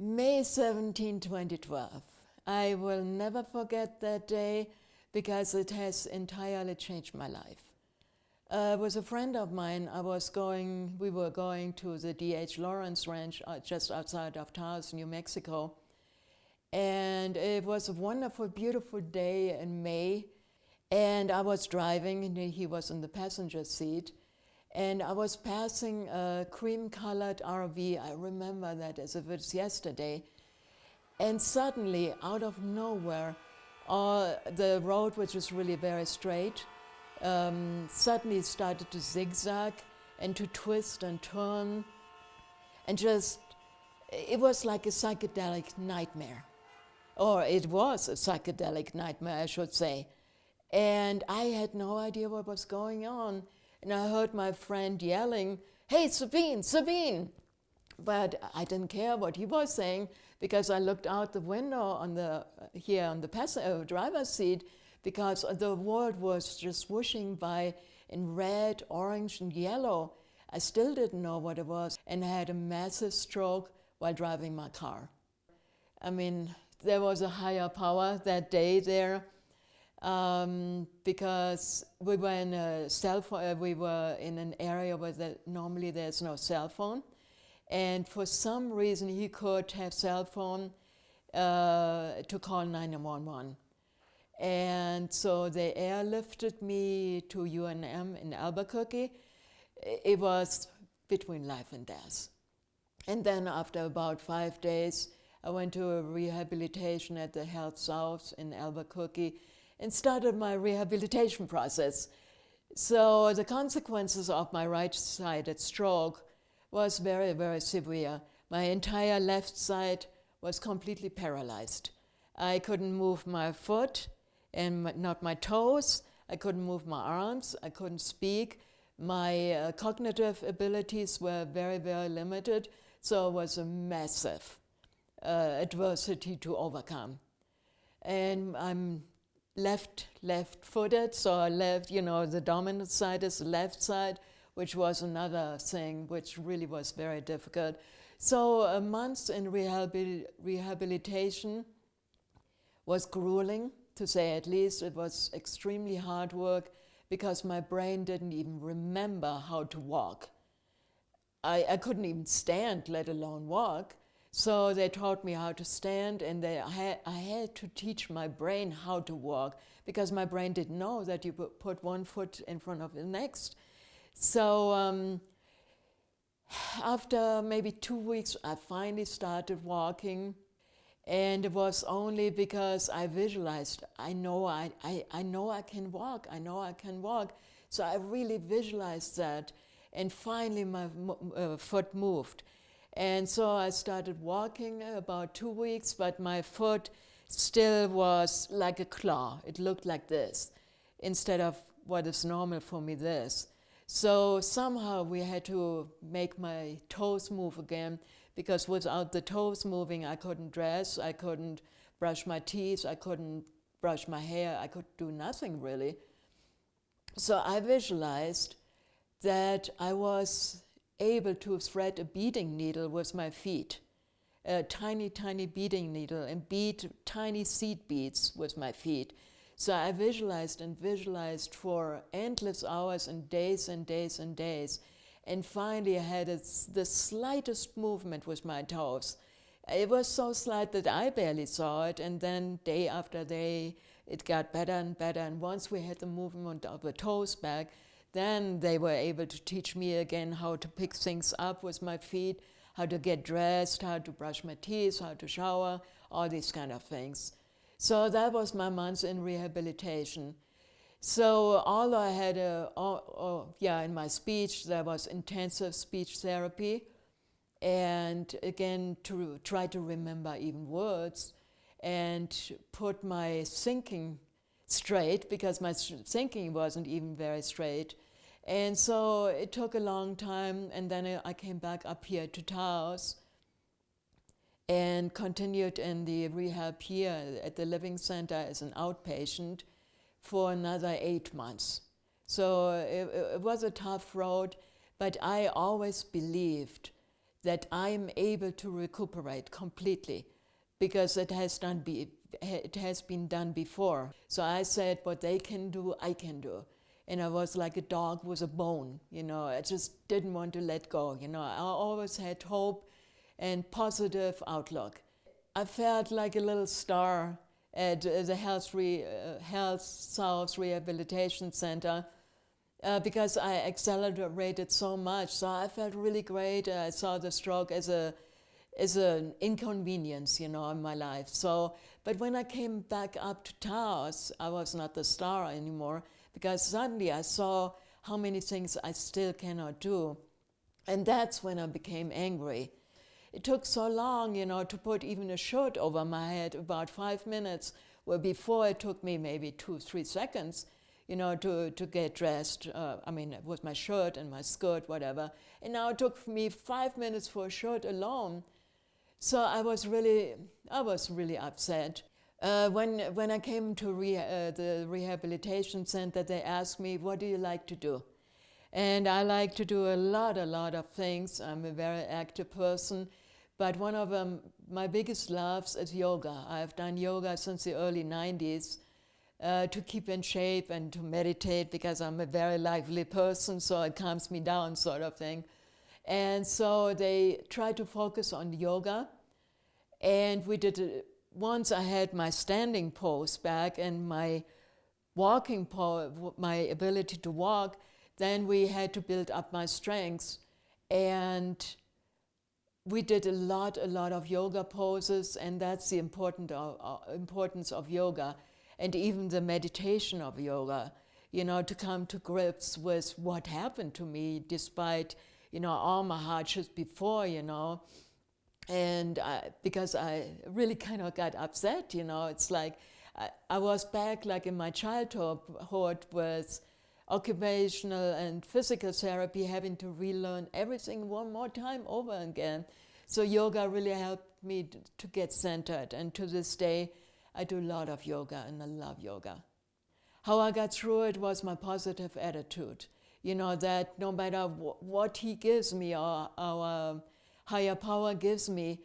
May 17, 2012. I will never forget that day because it has entirely changed my life. It was a friend of mine. We were going to the D.H. Lawrence Ranch just outside of Taos, New Mexico. And it was a wonderful, beautiful day in May. And I was driving, and he was in the passenger seat. And I was passing a cream-colored RV. I remember that as if it's yesterday. And suddenly, out of nowhere, the road, which was really very straight, suddenly started to zigzag and to twist and turn. And it was like a psychedelic nightmare. Or it was a psychedelic nightmare, I should say. And I had no idea what was going on. And I heard my friend yelling, "Hey, Sabine, Sabine!" But I didn't care what he was saying because I looked out the window on the driver's seat because the world was just whooshing by in red, orange, and yellow. I still didn't know what it was, and I had a massive stroke while driving my car. I mean, there was a higher power that day there. Because we were in we were in an area where normally there's no cell phone, and for some reason he could have cell phone to call 911. And so they airlifted me to UNM in Albuquerque. It was between life and death. And then after about 5 days, I went to a rehabilitation at the Health South in Albuquerque and started my rehabilitation process. So the consequences of my right-sided stroke was very, very severe. My entire left side was completely paralyzed. I couldn't move my foot and not my toes. I couldn't move my arms. I couldn't speak. My cognitive abilities were very, very limited. So it was a massive adversity to overcome. And I'm left-footed, so I the dominant side is the left side, which was another thing which really was very difficult. So a month in rehabilitation was grueling, to say at least. It was extremely hard work because my brain didn't even remember how to walk. I couldn't even stand, let alone walk. So they taught me how to stand, and I had to teach my brain how to walk because my brain didn't know that you put one foot in front of the next. So after maybe 2 weeks, I finally started walking, and it was only because I visualized, I know I can walk, I know I can walk. So I really visualized that, and finally my foot moved. And so I started walking about 2 weeks, but my foot still was like a claw. It looked like this, instead of what is normal for me, this. So somehow we had to make my toes move again, because without the toes moving, I couldn't dress, I couldn't brush my teeth, I couldn't brush my hair, I could do nothing really. So I visualized that I was able to thread a beading needle with my feet, a tiny, tiny beading needle, and bead tiny seed beads with my feet. So I visualized and visualized for endless hours and days and days and days. And finally I had the slightest movement with my toes. It was so slight that I barely saw it, and then day after day it got better and better. And once we had the movement of the toes back, then they were able to teach me again how to pick things up with my feet, how to get dressed, how to brush my teeth, how to shower, all these kind of things. So that was my month in rehabilitation. So all I had, in my speech, there was intensive speech therapy, and again, to try to remember even words and put my thinking straight, because my thinking wasn't even very straight. And so it took a long time, and then I came back up here to Taos and continued in the rehab here at the Living Center as an outpatient for another 8 months. So it was a tough road, but I always believed that I'm able to recuperate completely, because it has been done before. So I said, what they can do, I can do. And I was like a dog with a bone, I just didn't want to let go, I always had hope and positive outlook. I felt like a little star at the Health South Rehabilitation Center, because I accelerated so much. So I felt really great. I saw the stroke as an inconvenience, in my life. So, but when I came back up to Taos, I was not the star anymore, because suddenly I saw how many things I still cannot do. And that's when I became angry. It took so long, to put even a shirt over my head, about 5 minutes, where before it took me maybe 2-3 seconds, to get dressed. With my shirt and my skirt, whatever. And now it took me 5 minutes for a shirt alone. So I was really upset. When I came to the rehabilitation center, they asked me, what do you like to do? And I like to do a lot of things. I'm a very active person. But one of my biggest loves is yoga. I've done yoga since the early 90s to keep in shape and to meditate, because I'm a very lively person, so it calms me down, sort of thing. And so they tried to focus on yoga. And we did once I had my standing pose back and my walking pose, my ability to walk, then we had to build up my strengths. And we did a lot of yoga poses, and that's the importance of yoga, and even the meditation of yoga, to come to grips with what happened to me, despite, all my hardships before, and because I really kind of got upset, it's like I was back like in my childhood with occupational and physical therapy, having to relearn everything one more time over again. So yoga really helped me to get centered, and to this day I do a lot of yoga and I love yoga. How I got through it was my positive attitude, that no matter what he gives me, or our higher power gives me,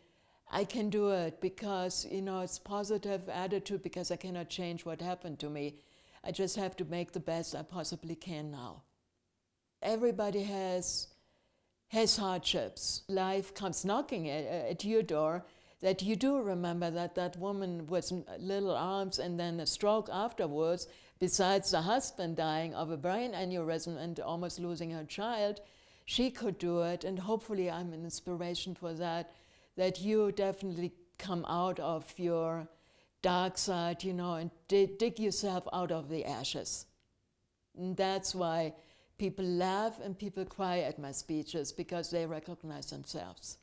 I can do it, because it's positive attitude, because I cannot change what happened to me. I just have to make the best I possibly can now. Everybody has hardships. Life comes knocking at your door, that you do remember that woman with little arms and then a stroke afterwards, besides the husband dying of a brain aneurysm and almost losing her child, she could do it. And hopefully I'm an inspiration for that you definitely come out of your dark side, and dig yourself out of the ashes. And that's why people laugh and people cry at my speeches, because they recognize themselves.